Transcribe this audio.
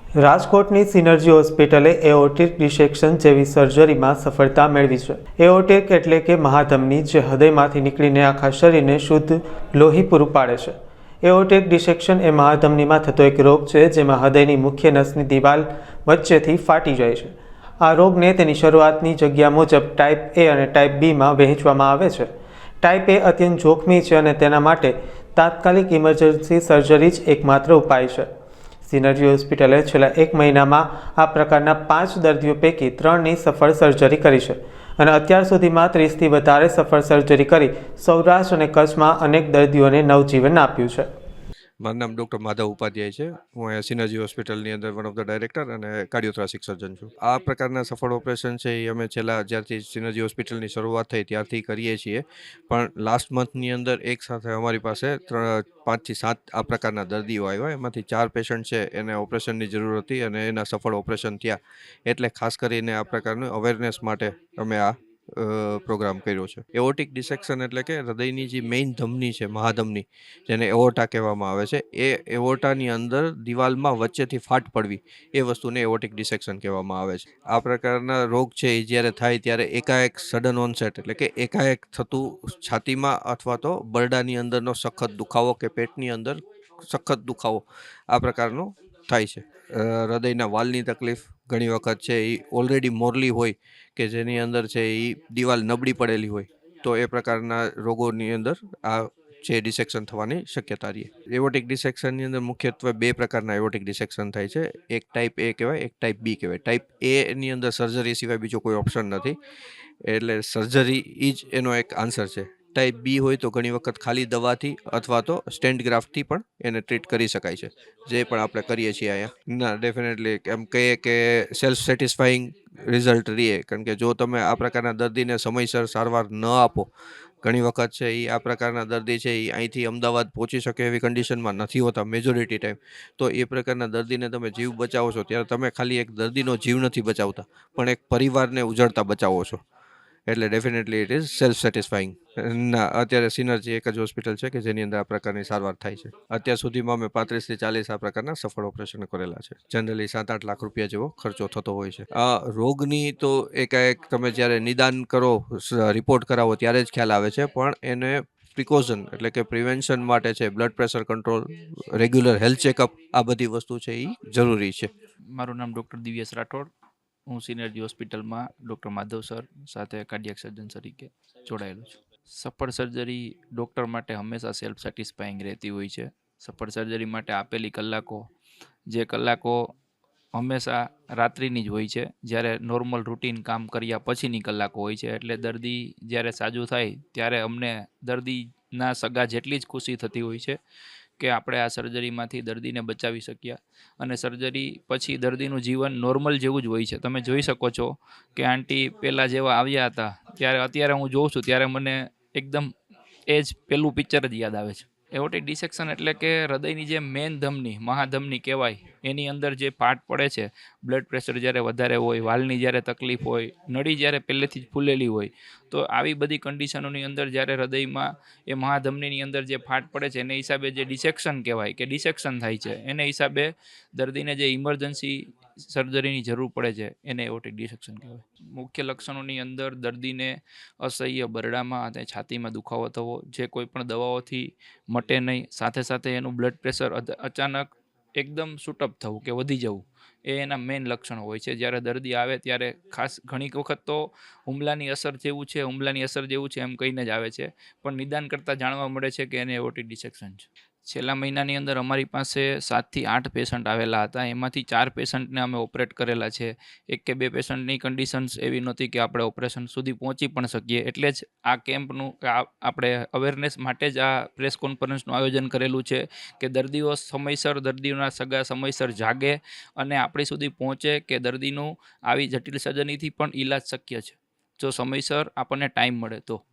રાજકોટની સિનર્જી હોસ્પિટલે એઓર્ટિક ડિસેક્શન જેવી સર્જરીમાં સફળતા મેળવી છે। એઓર્ટિક એટલે કે મહાધમની જે હૃદયમાંથી નીકળીને આખા શરીરને શુદ્ધ લોહી પૂરું પાડે છે। એઓર્ટિક ડિસેક્શન એ મહાધમનીમાં થતો એક રોગ છે જેમાં હૃદયની મુખ્ય નસની દિવાલ વચ્ચેથી ફાટી જાય છે। આ રોગને તેની શરૂઆતની જગ્યા મુજબ ટાઈપ એ અને ટાઈપ બીમાં વહેંચવામાં આવે છે। ટાઈપ એ અત્યંત જોખમી છે અને તેના માટે તાત્કાલિક ઇમરજન્સી સર્જરી જ એકમાત્ર ઉપાય છે। સિનર્જી હોસ્પિટલે છેલ્લા 1 મહિનામાં આ પ્રકારના 5 દર્દીઓ પૈકી 3ની સફળ સર્જરી કરી છે અને અત્યાર સુધીમાં 30થી વધારે સફળ સર્જરી કરી સૌરાષ્ટ્ર અને કચ્છમાં અનેક દર્દીઓને નવજીવન આપ્યું છે। મારું નામ ડૉક્ટર માધવ ઉપાધ્યાય છે। હું અહીંયા સિનર્જી હોસ્પિટલની અંદર વન ઓફ ધ ડાયરેક્ટર અને કાર્ડિયોથોરાસિક સર્જન છું। આ પ્રકારના સફળ ઓપરેશન છે એ અમે જ્યારથી સિનર્જી હોસ્પિટલની શરૂઆત થઈ ત્યારથી કરીએ છીએ, પણ લાસ્ટ મંથની અંદર એક સાથે અમારી પાસે 5 થી 7 આ પ્રકારના દર્દીઓ આવ્યા, એમાંથી 4 પેશન્ટ છે એને ઓપરેશનની જરૂર હતી અને એના સફળ ઓપરેશન થયા, એટલે ખાસ કરીને આ પ્રકારનું અવેરનેસ માટે અમે આ પ્રોગ્રામ કર્યો છે। એઓર્ટિક ડિસેક્શન એટલે કે હૃદયની જે મેઇન ધમની છે, મહાધમની, જેને એઓર્ટા કહેવામાં આવે છે, એ એઓર્ટાની અંદર દિવાલમાં વચ્ચેથી ફાટ પડવી, એ વસ્તુને એઓર્ટિક ડિસેક્શન કહેવામાં આવે છે। આ પ્રકારના રોગ છે એ જ્યારે થાય ત્યારે એકાએક સડન ઓનસેટ એટલે કે એકાએક થતું છાતીમાં અથવા તો બરડાની અંદરનો સખત દુખાવો કે પેટની અંદર સખત દુખાવો આ પ્રકારનો થાય છે। હૃદયના વાલ્વની તકલીફ ઘણી વખત છે એ ઓલરેડી મોરલી હોય કે જેની અંદર છે એ દિવાલ નબળી પડેલી હોય, તો એ પ્રકારના રોગોની અંદર આ જે ડિસેક્શન થવાની શક્યતા રહે। એઓર્ટિક ડિસેક્શનની અંદર મુખ્યત્વે 2 પ્રકારના એઓર્ટિક ડિસેક્શન થાય છે। એક ટાઈપ એ કહેવાય, એક ટાઈપ બી કહેવાય। ટાઈપ એની અંદર સર્જરી સિવાય બીજો કોઈ ઓપ્શન નથી, એટલે સર્જરી એ જ એનો એક આન્સર છે। ટાઈપ બી હોય તો ઘણી વખત ખાલી દવાથી અથવા તો સ્ટેન્ટ ગ્રાફ્ટથી પણ એને ટ્રીટ કરી શકાય છે, જે પણ આપણે કરીએ છીએ અહીંયા। ના, ડેફિનેટલી એમ કહીએ કે સેલ્ફ સેટિસ્ફાઈંગ રિઝલ્ટ રહે, કારણ કે જો તમે આ પ્રકારના દર્દીને સમયસર સારવાર ન આપો, ઘણી વખત છે એ આ પ્રકારના દર્દી છે એ અહીંથી અમદાવાદ પહોંચી શકે એવી કન્ડિશનમાં નથી હોતા મેજોરિટી ટાઈમ, તો એ પ્રકારના દર્દીને તમે જીવ બચાવો છો ત્યારે તમે ખાલી એક દર્દીનો જીવ નથી બચાવતા, પણ એક પરિવારને ઉજળતા બચાવો છો, એટલે definitely it is self satisfying. ના, અત્યારે સિનર્જી એક જ હોસ્પિટલ છે કે જેની અંદર આ પ્રકારની સારવાર થાય છે। અત્યાર સુધીમાં અમે 35 થી 40 આ પ્રકારના સફળ ઓપરેશન કરેલા છે। જનરલી 7-8 લાખ રૂપિયા જેવો ખર્ચો થતો હોય છે। આ રોગની તો એકાએક તમે જ્યારે નિદાન કરો, રિપોર્ટ કરાવો ત્યારે જ ખ્યાલ આવે છે, પણ એને પ્રિકોઝન એટલે કે પ્રિવેન્શન માટે છે, blood pressure control, regular health checkup, આ બધી વસ્તુ છે એ જરૂરી છે। મારું નામ ડૉક્ટર દિવ્યેશ રાઠોડ। હું સિનર્જી હોસ્પિટલમાં ડૉક્ટર માધવ સર સાથે કાર્ડિયાક સર્જન તરીકે જોડાયેલો છું। સફળ સર્જરી ડૉક્ટર માટે હંમેશા સેલ્ફ સેટિસ્ફાઈંગ રહેતી હોય છે। સફળ સર્જરી માટે આપેલી કલાકો, જે કલાકો હંમેશા રાત્રિની જ હોય છે, જ્યારે નોર્મલ રૂટીન કામ કર્યા પછીની કલાકો હોય છે, એટલે દર્દી જ્યારે સાજું થાય ત્યારે અમને દર્દીના સગા જેટલી જ ખુશી થતી હોય છે કે આપણે આ સર્જરીમાંથી દર્દીને બચાવી શક્યા, અને સર્જરી પછી દર્દીનું જીવન નોર્મલ જેવું જ હોય છે। તમે જોઈ શકો છો કે આંટી પહેલાં જેવા આવ્યા હતા ત્યારે અત્યારે હું જોઉં છું ત્યારે મને એકદમ એ જ પહેલું પિક્ચર જ યાદ આવે છે। એઓર્ટિક ડિસેક્શન એટલે કે હૃદયની જે મેન ધમની, મહાધમની કહેવાય, એની અંદર જે ફાટ પડે છે, બ્લડ પ્રેશર જ્યારે વધારે હોય, વાલ્વની જ્યારે તકલીફ હોય, નળી જ્યારે પહેલેથી જ ફૂલેલી હોય, તો આવી બધી કન્ડિશનોની અંદર જ્યારે હૃદયમાં એ મહાધમનીની અંદર જે ફાટ પડે છે એને હિસાબે જે ડિસેક્શન કહેવાય કે ડિસેક્શન થાય છે, એને હિસાબે દર્દીને જે ઇમરજન્સી સર્જરીની જરૂર પડે છે એને એઓર્ટિક ડિસેક્શન કહેવાય। મુખ્ય લક્ષણોની અંદર દર્દીને અસહ્ય બરડામાં અને છાતીમાં દુખાવો થવો, જે કોઈ પણ દવાઓથી મટે નહીં, સાથે સાથે એનું બ્લડ પ્રેશર અચાનક એકદમ શૂટઅપ થવું કે વધી જવું, એ એના મેઇન લક્ષણો હોય છે। જ્યારે દર્દી આવે ત્યારે ખાસ ઘણી વખત તો હુમલાની અસર જેવું છે એમ કહીને જ આવે છે, પણ નિદાન કરતાં જાણવા મળે છે કે એને એઓર્ટિક ડિસેક્શન છે। છેલ્લા મહિનાની અંદર અમારી પાસે 7 થી 8 પેશન્ટ આવેલા હતા, એમાંથી 4 પેશન્ટને અમે ઓપરેટ કરેલા છે। 1 કે 2 પેશન્ટની કન્ડિશન્સ એવી નહોતી કે આપણે ઓપરેશન સુધી પહોંચી પણ શકીએ, એટલે જ આ કેમ્પનું આપણે અવેરનેસ માટે જ આ પ્રેસ કોન્ફરન્સનું આયોજન કરેલું છે કે દર્દીઓ સમયસર, દર્દીઓના સગા સમયસર જાગે અને આપણી સુધી પહોંચે કે દર્દીનું આવી જટિલ સર્જરીથી પણ ઈલાજ શક્ય છે, જો સમયસર આપણને ટાઈમ મળે તો।